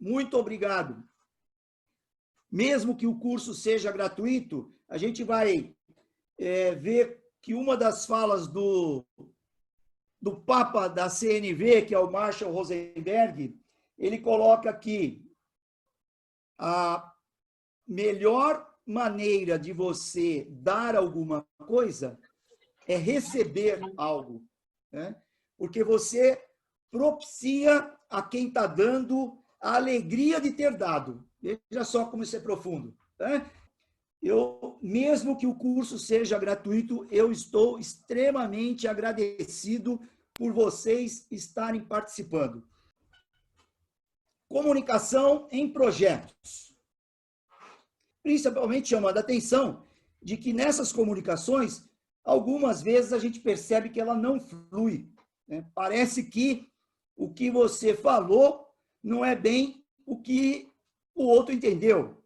muito obrigado. Mesmo que o curso seja gratuito, a gente vai ver que uma das falas do Papa da CNV, que é o Marshall Rosenberg, ele coloca que a melhor maneira de você dar alguma coisa é receber algo, né? Porque você propicia a quem está dando a alegria de ter dado. Veja só como isso é profundo, né? Mesmo que o curso seja gratuito, eu estou extremamente agradecido por vocês estarem participando. Comunicação em projetos. Principalmente chamando a atenção de que nessas comunicações, algumas vezes a gente percebe que ela não flui, né? Parece que o que você falou não é bem o que o outro entendeu.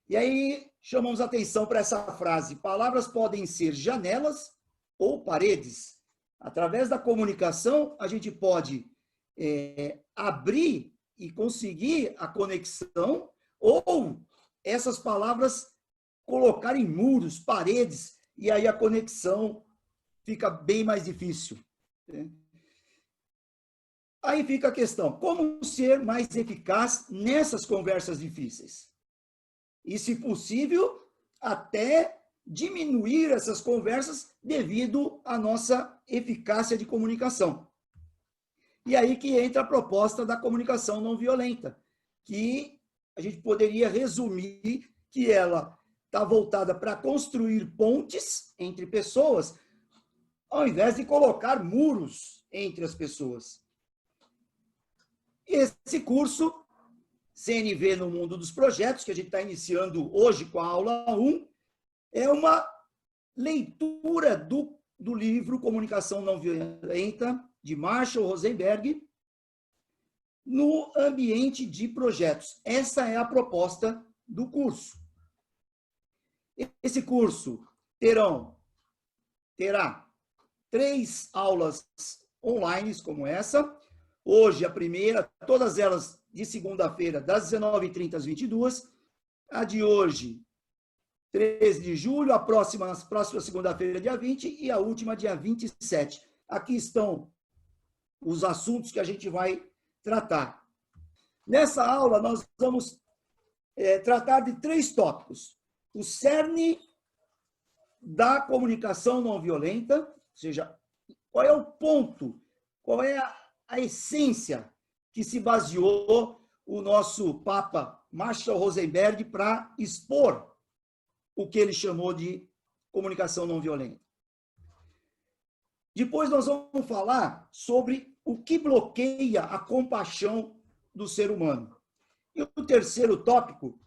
E aí chamamos atenção para essa frase: palavras podem ser janelas ou paredes. Através da comunicação, a gente pode abrir e conseguir a conexão, ou essas palavras colocar em muros, paredes, e aí a conexão fica bem mais difícil, né? Aí fica a questão: como ser mais eficaz nessas conversas difíceis? E, se possível, até diminuir essas conversas devido à nossa eficácia de comunicação. E aí que entra a proposta da comunicação não violenta, que a gente poderia resumir que ela está voltada para construir pontes entre pessoas, ao invés de colocar muros entre as pessoas. Esse curso, CNV no Mundo dos Projetos, que a gente está iniciando hoje com a aula 1, é uma leitura do livro Comunicação Não Violenta, de Marshall Rosenberg, no ambiente de projetos. Essa é a proposta do curso. Esse curso terá 3 aulas online como essa. Hoje, a primeira, todas elas de segunda-feira, das 19h30 às 22h. A de hoje, 13 de julho, a próxima segunda-feira, dia 20, e a última, dia 27. Aqui estão os assuntos que a gente vai tratar. Nessa aula, nós vamos tratar de 3 tópicos. O cerne da comunicação não violenta, ou seja, qual é o ponto, qual é a essência que se baseou o nosso Papa Marshall Rosenberg para expor o que ele chamou de comunicação não violenta. Depois nós vamos falar sobre o que bloqueia a compaixão do ser humano. E o terceiro tópico,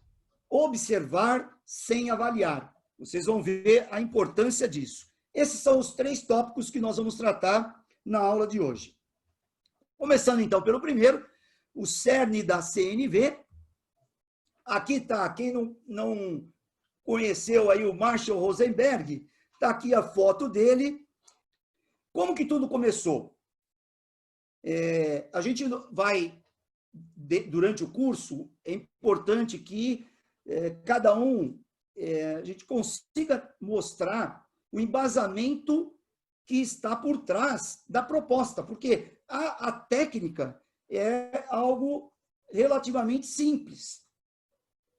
observar sem avaliar. Vocês vão ver a importância disso. Esses são os 3 tópicos que nós vamos tratar na aula de hoje. Começando, então, pelo primeiro, o cerne da CNV. Aqui está, quem não conheceu aí o Marshall Rosenberg, está aqui a foto dele. Como que tudo começou? A gente vai, durante o curso, é importante que cada um, a gente consiga mostrar o embasamento que está por trás da proposta, porque a técnica é algo relativamente simples.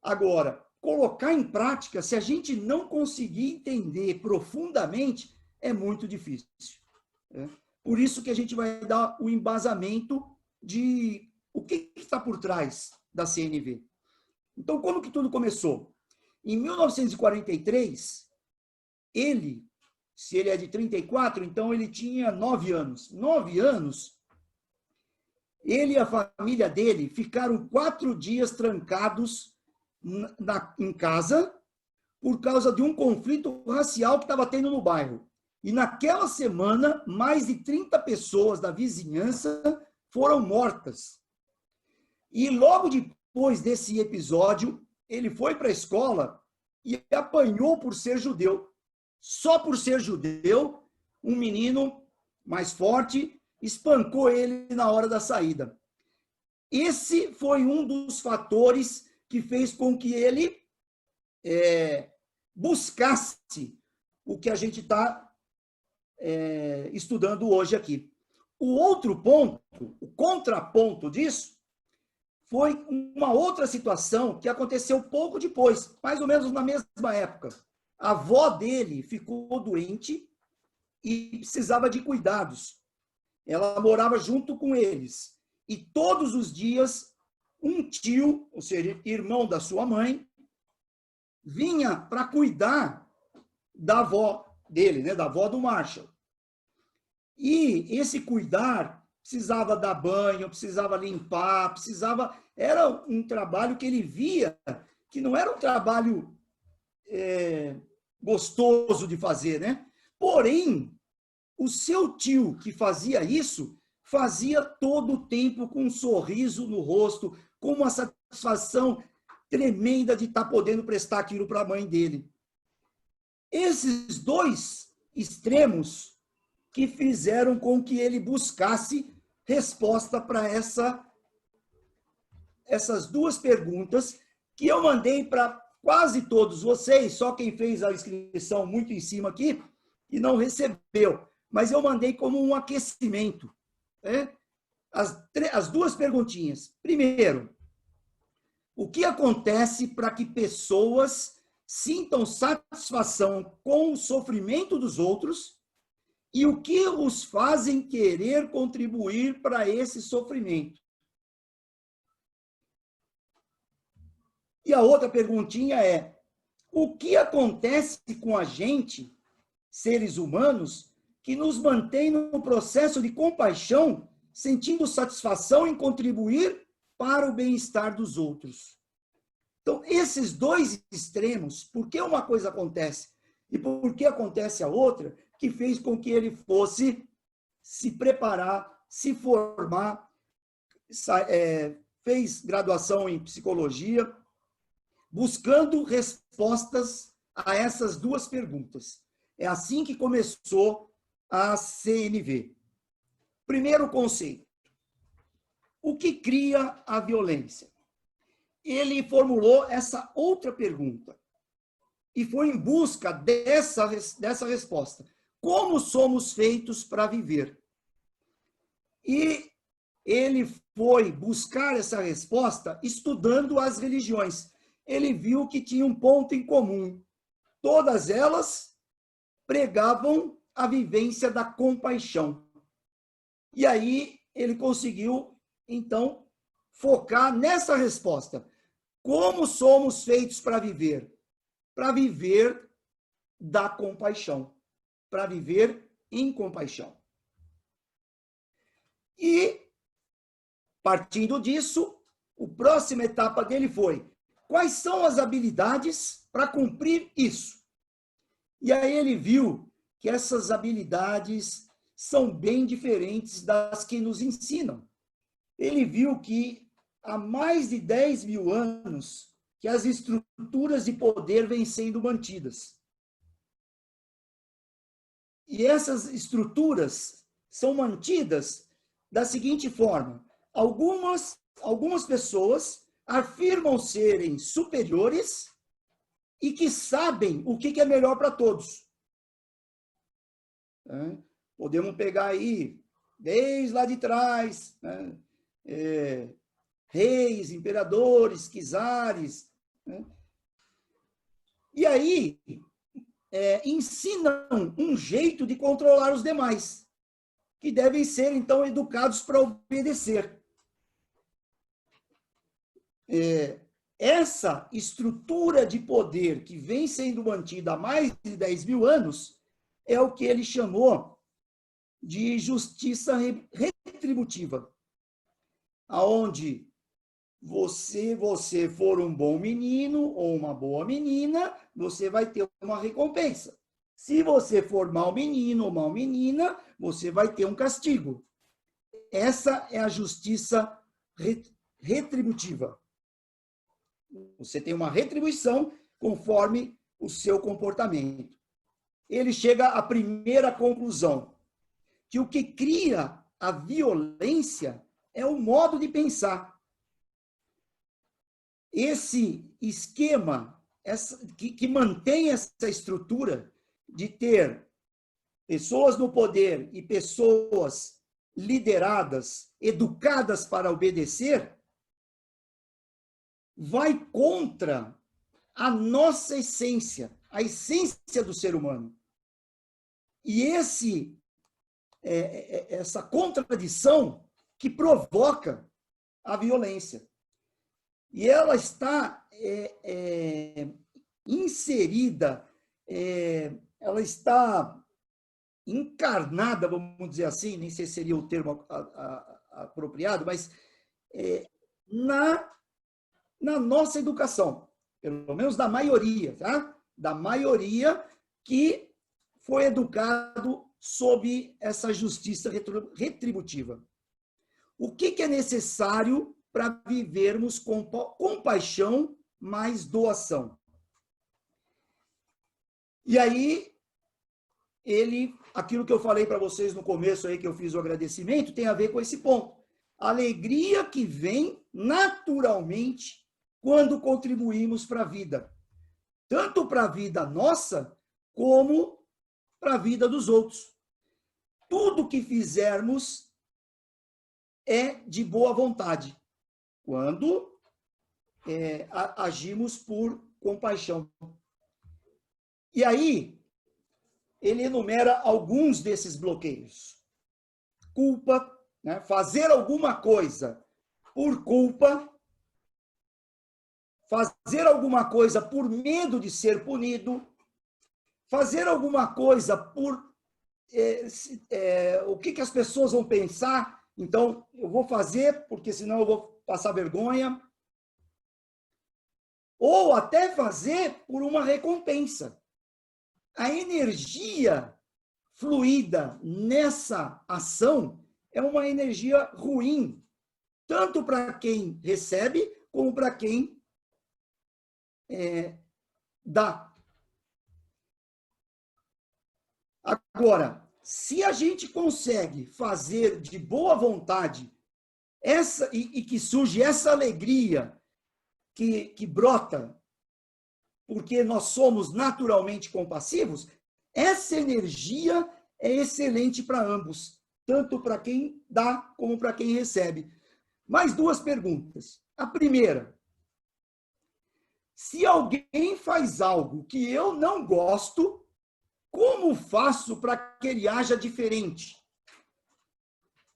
Agora, colocar em prática, se a gente não conseguir entender profundamente, é muito difícil. Por isso que a gente vai dar o embasamento de o que está por trás da CNV. Então, como que tudo começou? Em 1943, se ele é de 34, então ele tinha 9 anos. 9 anos, ele e a família dele ficaram 4 dias trancados em casa por causa de um conflito racial que estava tendo no bairro. E naquela semana, mais de 30 pessoas da vizinhança foram mortas. E logo depois desse episódio, ele foi para a escola e apanhou por ser judeu. Só por ser judeu, um menino mais forte espancou ele na hora da saída. esse foi um dos fatores que fez com que ele buscasse o que a gente está estudando hoje aqui. O outro ponto, o contraponto disso, foi uma outra situação que aconteceu pouco depois, mais ou menos na mesma época. A avó dele ficou doente e precisava de cuidados. Ela morava junto com eles. E todos os dias, um tio, ou seja, irmão da sua mãe, vinha para cuidar da avó dele, né, da avó do Marshall. E esse cuidar precisava dar banho, precisava limpar, era um trabalho que ele via que não era um trabalho gostoso de fazer, né? Porém, o seu tio que fazia isso, fazia todo o tempo com um sorriso no rosto, com uma satisfação tremenda de estar podendo prestar aquilo para a mãe dele. Esses dois extremos que fizeram com que ele buscasse resposta para essas duas perguntas que eu mandei para quase todos vocês, só quem fez a inscrição muito em cima aqui e não recebeu. Mas eu mandei como um aquecimento. Né? As duas perguntinhas. Primeiro, o que acontece para que pessoas sintam satisfação com o sofrimento dos outros e o que os fazem querer contribuir para esse sofrimento? E a outra perguntinha é, o que acontece com a gente, seres humanos, que nos mantém no processo de compaixão, sentindo satisfação em contribuir para o bem-estar dos outros? Então, esses dois extremos, por que uma coisa acontece e por que acontece a outra, que fez com que ele fosse se preparar, se formar, fez graduação em psicologia, buscando respostas a essas duas perguntas. É assim que começou a CNV. Primeiro conceito. O que cria a violência? Ele formulou essa outra pergunta e foi em busca dessa resposta. Como somos feitos para viver? E ele foi buscar essa resposta estudando as religiões. Ele viu que tinha um ponto em comum. Todas elas pregavam a vivência da compaixão. E aí ele conseguiu, então, focar nessa resposta. Como somos feitos para viver? Para viver da compaixão. Para viver em compaixão. E, partindo disso, a próxima etapa dele foi: quais são as habilidades para cumprir isso? E aí ele viu que essas habilidades são bem diferentes das que nos ensinam. Ele viu que há mais de 10 mil anos que as estruturas de poder vêm sendo mantidas. E essas estruturas são mantidas da seguinte forma: algumas pessoas afirmam serem superiores e que sabem o que é melhor para todos. Podemos pegar aí, desde lá de trás, né? Reis, imperadores, czares. Né? E aí, ensinam um jeito de controlar os demais, que devem ser, então, educados para obedecer. Essa estrutura de poder que vem sendo mantida há mais de 10 mil anos é o que ele chamou de justiça retributiva, aonde você for um bom menino ou uma boa menina, você vai ter uma recompensa. Se você for mau menino ou mal menina, você vai ter um castigo. Essa é a justiça retributiva. Você tem uma retribuição conforme o seu comportamento. Ele chega à primeira conclusão, que o que cria a violência é o modo de pensar. esse esquema que mantém essa estrutura de ter pessoas no poder e pessoas lideradas, educadas para obedecer, vai contra a nossa essência, a essência do ser humano. E essa contradição que provoca a violência. E ela está inserida, ela está encarnada, vamos dizer assim, nem sei se seria o termo apropriado, mas na nossa educação, pelo menos da maioria, tá? Da maioria que foi educado sob essa justiça retributiva. O que é necessário para vivermos com compaixão mais doação? E aí, aquilo que eu falei para vocês no começo aí, que eu fiz o agradecimento, tem a ver com esse ponto. A alegria que vem naturalmente quando contribuímos para a vida. Tanto para a vida nossa, como para a vida dos outros. Tudo que fizermos é de boa vontade, quando agimos por compaixão. E aí, ele enumera alguns desses bloqueios. Culpa, né? Fazer alguma coisa por culpa, fazer alguma coisa por medo de ser punido, fazer alguma coisa por o que as pessoas vão pensar, então eu vou fazer porque senão eu vou passar vergonha, ou até fazer por uma recompensa. A energia fluída nessa ação é uma energia ruim, tanto para quem recebe, como para quem dá. Agora, se a gente consegue fazer de boa vontade e que surge essa alegria que brota porque nós somos naturalmente compassivos, essa energia é excelente para ambos, tanto para quem dá como para quem recebe. Mais duas perguntas. A primeira, se alguém faz algo que eu não gosto, como faço para que ele haja diferente?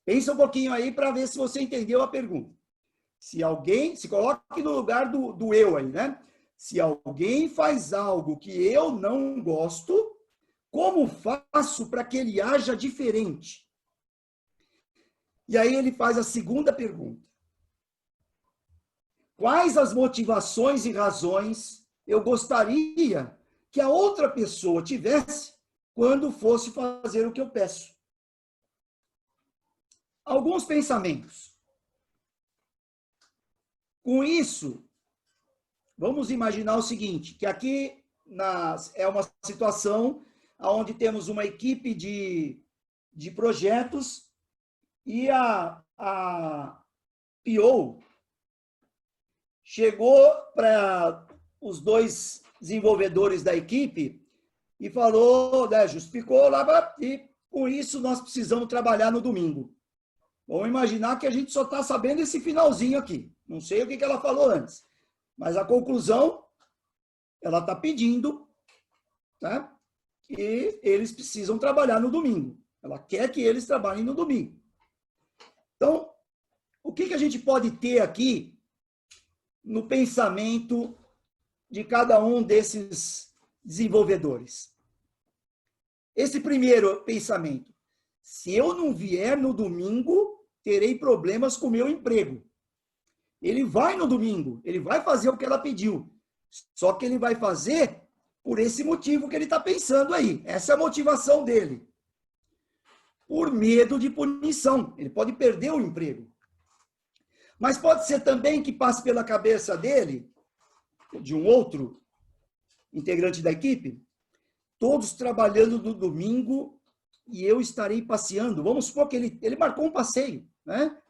Pensa um pouquinho aí para ver se você entendeu a pergunta. Se coloque no lugar do eu aí, né? Se alguém faz algo que eu não gosto, como faço para que ele haja diferente? E aí ele faz a segunda pergunta. Quais as motivações e razões eu gostaria que a outra pessoa tivesse quando fosse fazer o que eu peço? Alguns pensamentos. Com isso, vamos imaginar o seguinte, que aqui é uma situação onde temos uma equipe de projetos e a PO chegou para os dois desenvolvedores da equipe e falou, né, justificou lá, e com isso nós precisamos trabalhar no domingo. Vamos imaginar que a gente só está sabendo esse finalzinho aqui. Não sei o que ela falou antes. Mas a conclusão, ela está pedindo, né, que eles precisam trabalhar no domingo. Ela quer que eles trabalhem no domingo. Então, o que a gente pode ter aqui no pensamento de cada um desses desenvolvedores? Esse primeiro pensamento, se eu não vier no domingo, terei problemas com o meu emprego. Ele vai no domingo, ele vai fazer o que ela pediu, só que ele vai fazer por esse motivo que ele está pensando aí. Essa é a motivação dele. Por medo de punição. Ele pode perder o emprego. Mas pode ser também que passe pela cabeça dele, de um outro integrante da equipe, todos trabalhando no domingo e eu estarei passeando. Vamos supor que ele marcou um passeio, né?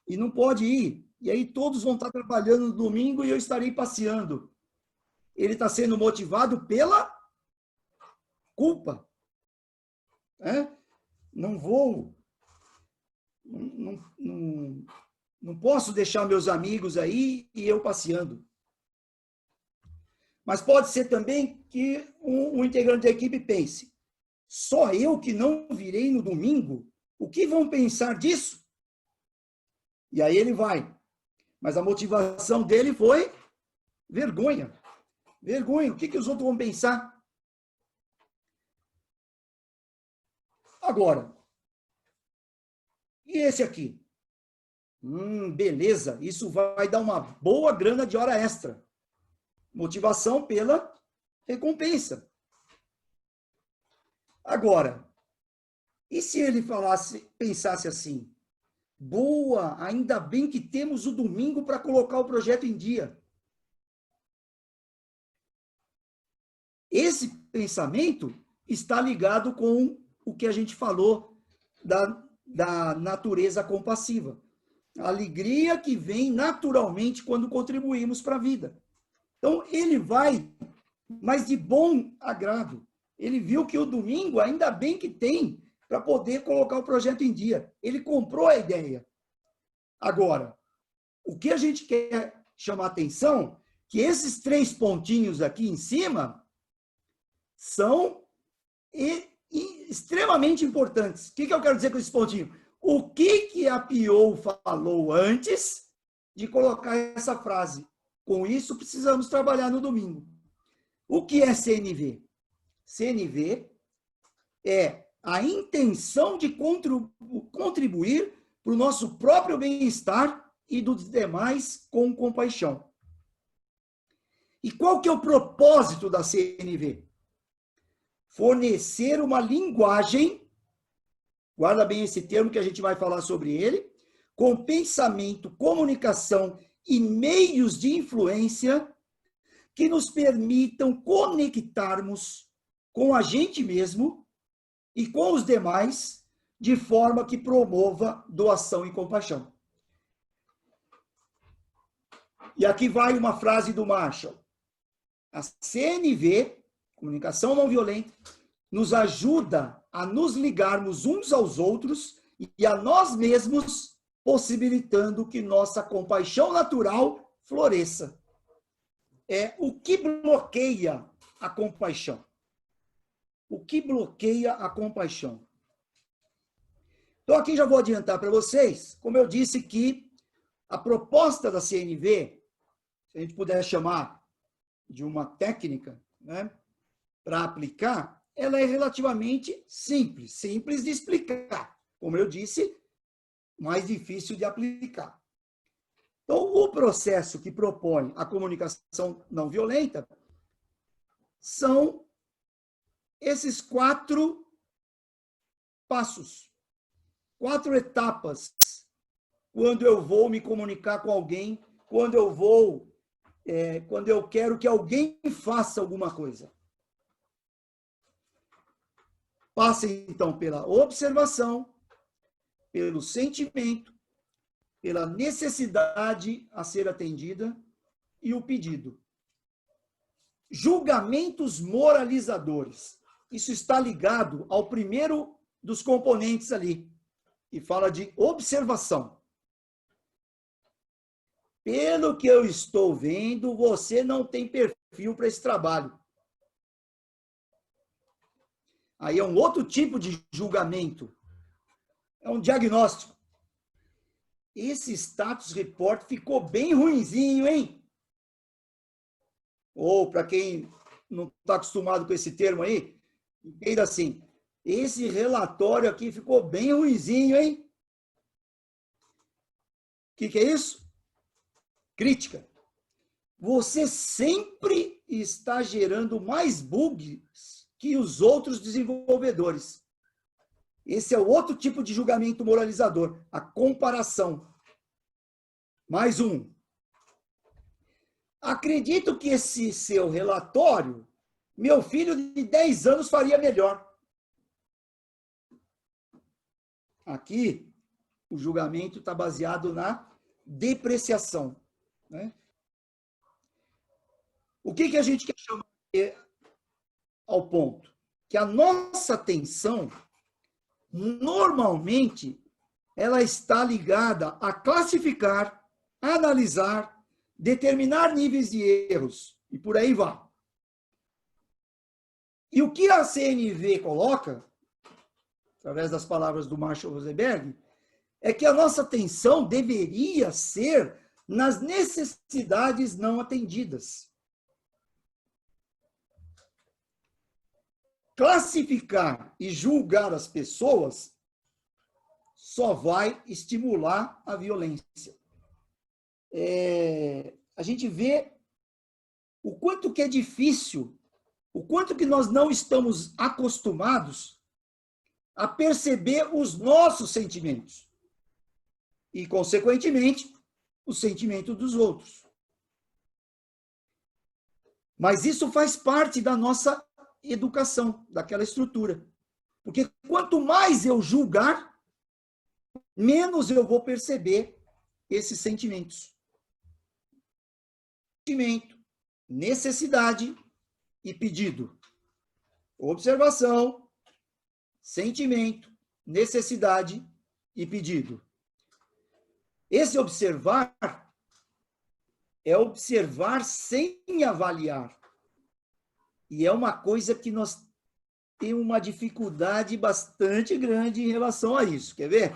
E não pode ir. E aí todos vão estar trabalhando no domingo e eu estarei passeando. Ele está sendo motivado pela culpa. Né? Não vou, não posso deixar meus amigos aí e eu passeando. Mas pode ser também que um integrante da equipe pense, só eu que não virei no domingo, o que vão pensar disso? E aí ele vai. Mas a motivação dele foi vergonha. Vergonha, o que os outros vão pensar? Agora, e esse aqui? Beleza, isso vai dar uma boa grana de hora extra. Motivação pela recompensa. Agora, e se ele pensasse assim, boa, ainda bem que temos o domingo para colocar o projeto em dia. Esse pensamento está ligado com o que a gente falou da natureza compassiva. A alegria que vem naturalmente quando contribuímos para a vida. Então, ele vai, mas de bom agrado. Ele viu que o domingo, ainda bem que tem, para poder colocar o projeto em dia. Ele comprou a ideia. Agora, o que a gente quer chamar atenção, que esses 3 pontinhos aqui em cima são extremamente importantes. O que eu quero dizer com esse pontinho? O que a Piou falou antes de colocar essa frase? Com isso, precisamos trabalhar no domingo. O que é CNV? CNV é a intenção de contribuir para o nosso próprio bem-estar e dos demais com compaixão. E qual que é o propósito da CNV? Fornecer uma linguagem, guarda bem esse termo que a gente vai falar sobre ele, com pensamento, comunicação e meios de influência que nos permitam conectarmos com a gente mesmo e com os demais de forma que promova doação e compaixão. E aqui vai uma frase do Marshall. A CNV, Comunicação Não Violenta, nos ajuda a nos ligarmos uns aos outros e a nós mesmos, possibilitando que nossa compaixão natural floresça. É o que bloqueia a compaixão. O que bloqueia a compaixão? Então, aqui já vou adiantar para vocês, como eu disse que a proposta da CNV, se a gente puder chamar de uma técnica, né, para aplicar, ela é relativamente simples, simples de explicar. Como eu disse, mais difícil de aplicar. Então, o processo que propõe a comunicação não violenta são esses 4 passos, 4 etapas, quando eu vou me comunicar com alguém, quando eu quero que alguém faça alguma coisa. Passa, então, pela observação, pelo sentimento, pela necessidade a ser atendida e o pedido. Julgamentos moralizadores. Isso está ligado ao primeiro dos componentes ali, e fala de observação. Pelo que eu estou vendo, você não tem perfil para esse trabalho. Aí é um outro tipo de julgamento. É um diagnóstico. Esse status report ficou bem ruinzinho, hein? Ou, para quem não está acostumado com esse termo aí, entenda assim, esse relatório aqui ficou bem ruinzinho, hein? O que é isso? Crítica. Você sempre está gerando mais bugs que os outros desenvolvedores. Esse é o outro tipo de julgamento moralizador, a comparação. Mais um. Acredito que esse seu relatório, meu filho de 10 anos faria melhor. Aqui, o julgamento está baseado na depreciação, né? O que a gente quer chamar ao ponto? Que a nossa atenção, normalmente, ela está ligada a classificar, analisar, determinar níveis de erros, e por aí vai. E o que a CNV coloca, através das palavras do Marshall Rosenberg, é que a nossa atenção deveria ser nas necessidades não atendidas. Classificar e julgar as pessoas só vai estimular a violência. A gente vê o quanto que é difícil, o quanto que nós não estamos acostumados a perceber os nossos sentimentos e, consequentemente, o sentimento dos outros. Mas isso faz parte da nossa educação, daquela estrutura. Porque quanto mais eu julgar, menos eu vou perceber esses sentimentos. Sentimento, necessidade e pedido. Observação, sentimento, necessidade e pedido. Esse observar é observar sem avaliar. E é uma coisa que nós temos uma dificuldade bastante grande em relação a isso. Quer ver?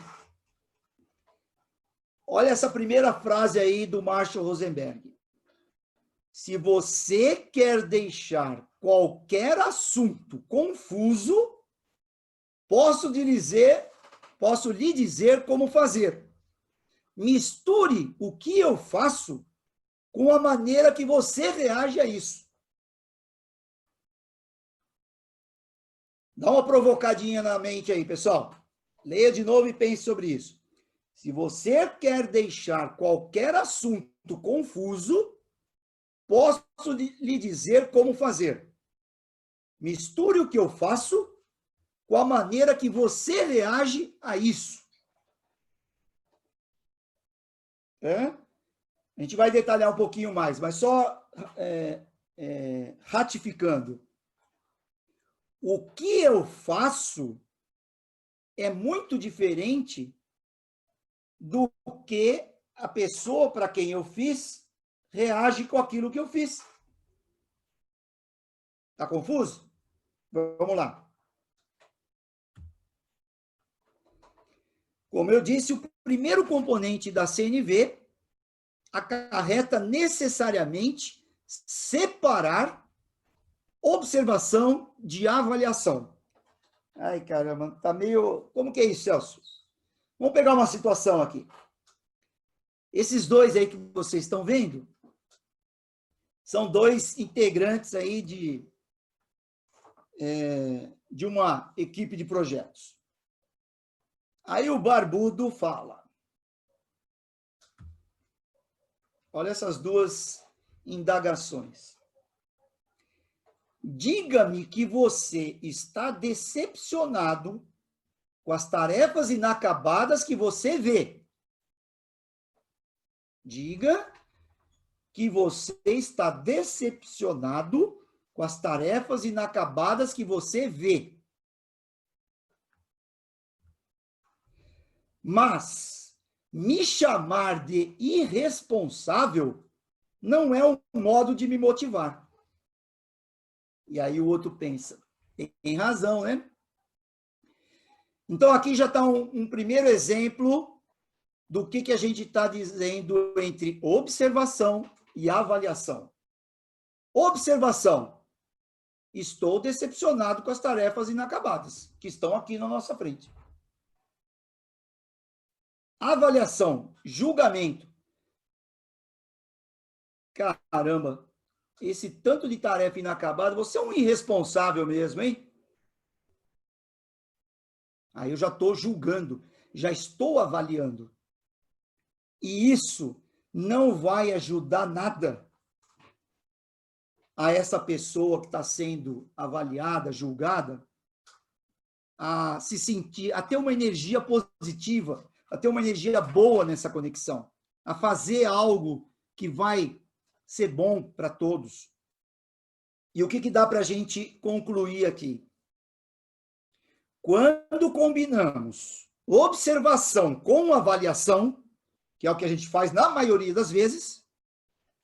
Olha essa primeira frase aí do Marshall Rosenberg. Se você quer deixar qualquer assunto confuso, posso lhe dizer como fazer. Misture o que eu faço com a maneira que você reage a isso. Dá uma provocadinha na mente aí, pessoal. Leia de novo e pense sobre isso. Se você quer deixar qualquer assunto confuso, posso lhe dizer como fazer. Misture o que eu faço com a maneira que você reage a isso. A gente vai detalhar um pouquinho mais, mas só ratificando. O que eu faço é muito diferente do que a pessoa para quem eu fiz reage com aquilo que eu fiz. Está confuso? Vamos lá. Como eu disse, o primeiro componente da CNV acarreta necessariamente separar observação de avaliação. Ai, caramba, tá meio... Como que é isso, Celso? Vamos pegar uma situação aqui. Esses dois aí que vocês estão vendo são dois integrantes aí de uma equipe de projetos. Aí o barbudo fala. Olha essas duas indagações. Diga-me que você está decepcionado com as tarefas inacabadas que você vê. Diga que você está decepcionado com as tarefas inacabadas que você vê. Mas me chamar de irresponsável não é um modo de me motivar. E aí o outro pensa, tem razão, né? Então, aqui já está um primeiro exemplo do que a gente está dizendo entre observação e avaliação. Observação. Estou decepcionado com as tarefas inacabadas, que estão aqui na nossa frente. Avaliação, julgamento. Caramba, esse tanto de tarefa inacabada, você é um irresponsável mesmo, hein? Aí eu já estou julgando, já estou avaliando. E isso não vai ajudar nada a essa pessoa que está sendo avaliada, julgada, a se sentir, a ter uma energia positiva, a ter uma energia boa nessa conexão. a fazer algo que vai ser bom para todos. E o que dá para a gente concluir aqui? Quando combinamos observação com avaliação, que é o que a gente faz na maioria das vezes,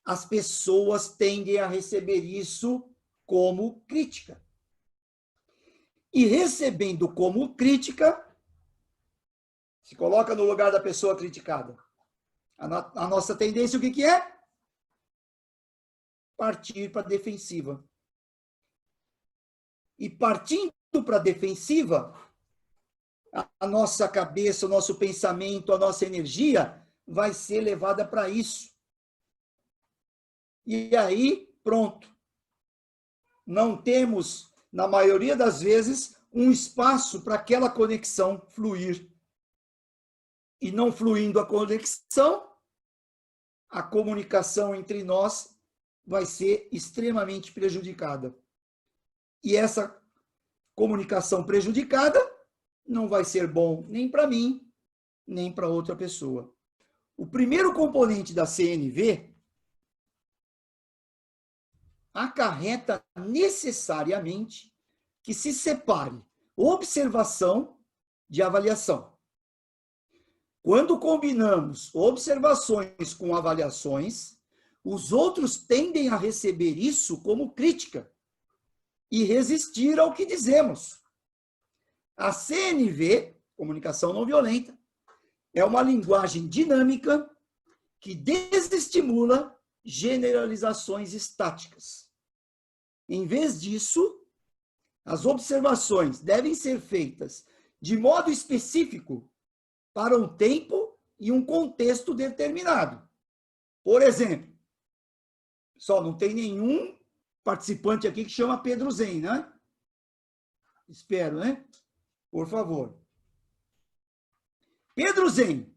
as pessoas tendem a receber isso como crítica. E recebendo como crítica, se coloca no lugar da pessoa criticada. A nossa tendência, o que é? Partir para a defensiva. E partindo para a defensiva, a nossa cabeça, o nosso pensamento, a nossa energia vai ser levada para isso. E aí, pronto. Não temos, na maioria das vezes, um espaço para aquela conexão fluir. E não fluindo a conexão, a comunicação entre nós vai ser extremamente prejudicada. E essa comunicação prejudicada não vai ser bom nem para mim, nem para outra pessoa. O primeiro componente da CNV acarreta necessariamente que se separe observação de avaliação. Quando combinamos observações com avaliações, os outros tendem a receber isso como crítica e resistir ao que dizemos. A CNV, comunicação não violenta, é uma linguagem dinâmica que desestimula generalizações estáticas. Em vez disso, as observações devem ser feitas de modo específico para um tempo e um contexto determinado. Por exemplo, só não tem nenhum participante aqui que chama Pedro Zen, né? Espero, né? Por favor. Pedro Zen,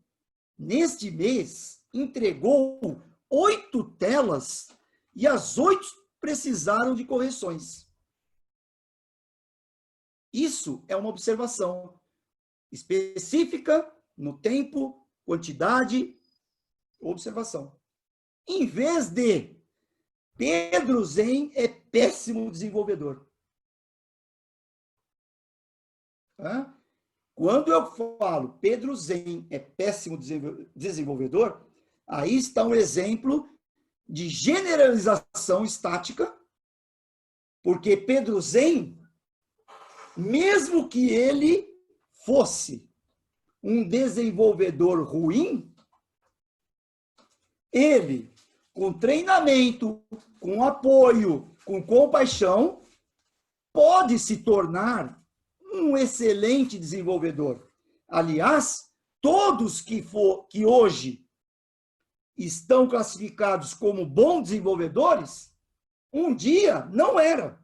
neste mês, entregou 8 telas e as 8 precisaram de correções. Isso é uma observação específica no tempo, quantidade, observação. Em vez de Pedro Zen é péssimo desenvolvedor. Quando eu falo Pedro Zen é péssimo desenvolvedor, aí está um exemplo de generalização estática, porque Pedro Zen, mesmo que ele fosse um desenvolvedor ruim, ele, com treinamento, com apoio, com compaixão, pode se tornar um excelente desenvolvedor. Aliás, todos que hoje estão classificados como bons desenvolvedores, um dia não eram.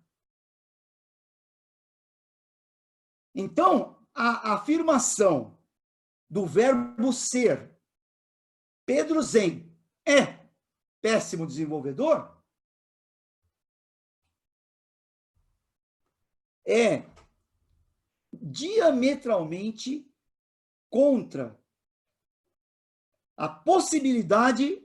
Então, a afirmação do verbo ser, Pedro Zen é péssimo desenvolvedor, é diametralmente contra a possibilidade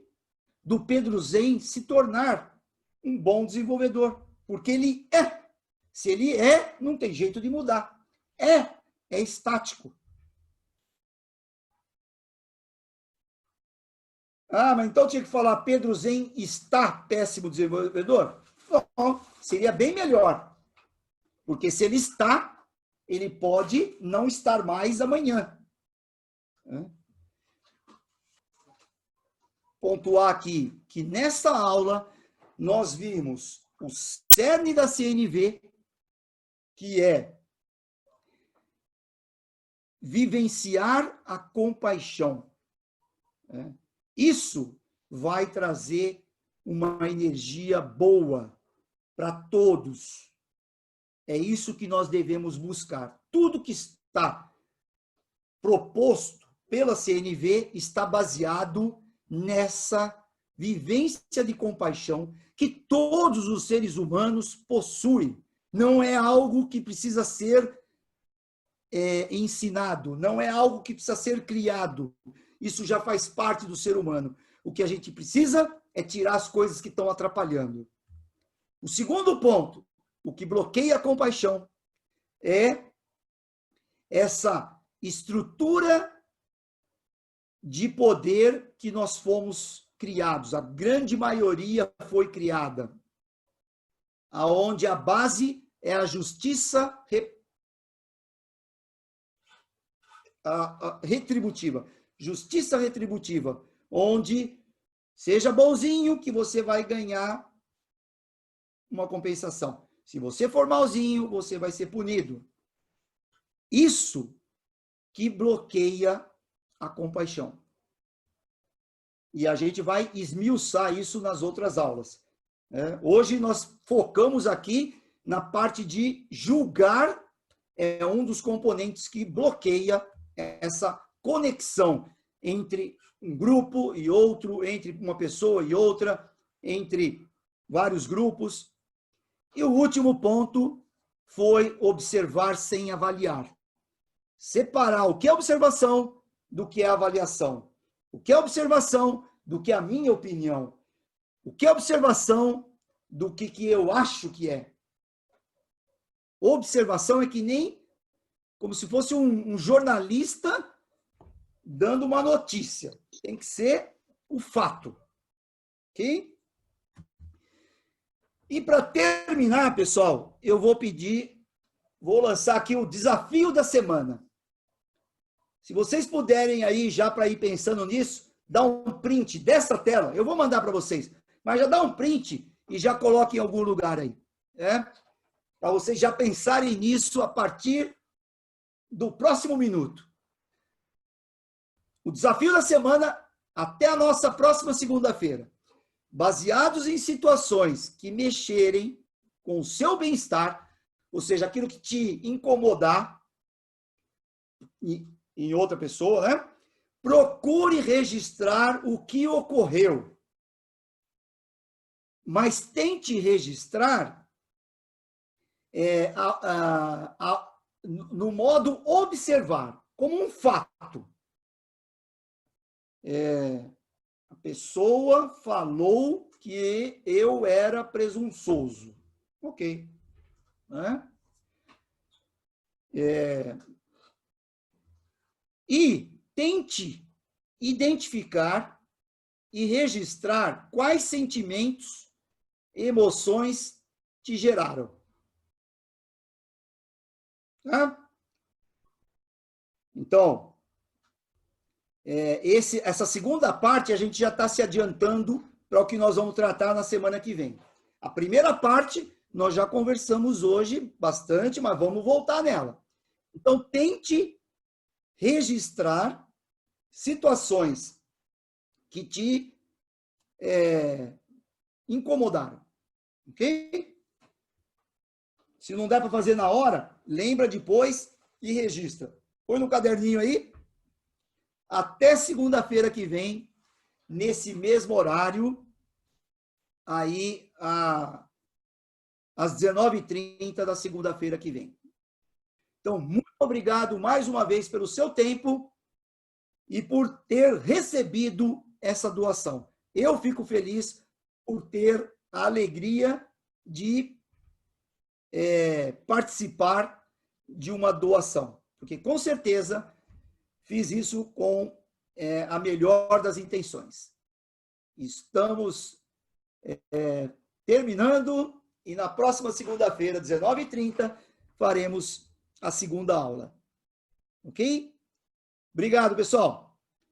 do Pedro Zen se tornar um bom desenvolvedor, porque ele é. Se ele é, não tem jeito de mudar. É estático. Ah, mas então tinha que falar Pedro Zen está péssimo desenvolvedor? Não, seria bem melhor. Porque se ele está, ele pode não estar mais amanhã. Pontuar aqui que nessa aula nós vimos o cerne da CNV, que é vivenciar a compaixão. Isso vai trazer uma energia boa para todos. É isso que nós devemos buscar. Tudo que está proposto pela CNV está baseado nessa vivência de compaixão que todos os seres humanos possuem. Não é algo que precisa ser ensinado, não é algo que precisa ser criado. isso já faz parte do ser humano. O que a gente precisa é tirar as coisas que estão atrapalhando. O segundo ponto, o que bloqueia a compaixão, é essa estrutura de poder que nós fomos criados. A grande maioria foi criada, aonde a base é a justiça retributiva. Justiça retributiva, onde seja bonzinho que você vai ganhar uma compensação. Se você for malzinho, você vai ser punido. Isso que bloqueia a compaixão. E a gente vai esmiuçar isso nas outras aulas. Hoje nós focamos aqui na parte de julgar, é um dos componentes que bloqueia essa conexão entre um grupo e outro, entre uma pessoa e outra, entre vários grupos. E o último ponto foi observar sem avaliar. Separar o que é observação do que é avaliação. O que é observação do que é a minha opinião. O que é observação do que eu acho que é. Observação é que nem como se fosse um jornalista dando uma notícia. Tem que ser o fato. Ok? E para terminar, pessoal, eu vou lançar aqui o desafio da semana. Se vocês puderem aí, já para ir pensando nisso, dá um print dessa tela. Eu vou mandar para vocês, mas já dá um print e já coloque em algum lugar aí. Para vocês já pensarem nisso a partir do próximo minuto. O desafio da semana, até a nossa próxima segunda-feira. Baseados em situações que mexerem com o seu bem-estar, ou seja, aquilo que te incomodar em outra pessoa, né? Procure registrar o que ocorreu. Mas tente registrar no modo observar, como um fato. A pessoa falou que eu era presunçoso. Ok. Né? E tente identificar e registrar quais sentimentos, emoções te geraram. Tá? Então, essa segunda parte a gente já está se adiantando para o que nós vamos tratar na semana que vem. A primeira parte nós já conversamos hoje bastante, mas vamos voltar nela. Então, tente registrar situações que te incomodaram. Ok? Se não der para fazer na hora, lembra depois e registra. Põe no caderninho aí. Até segunda-feira que vem, nesse mesmo horário, aí às 19h30 da segunda-feira que vem. Então, muito obrigado mais uma vez pelo seu tempo e por ter recebido essa doação. Eu fico feliz por ter a alegria de participar de uma doação, porque com certeza fiz isso com a melhor das intenções. Estamos terminando e na próxima segunda-feira, 19h30, faremos a segunda aula. Ok? Obrigado, pessoal.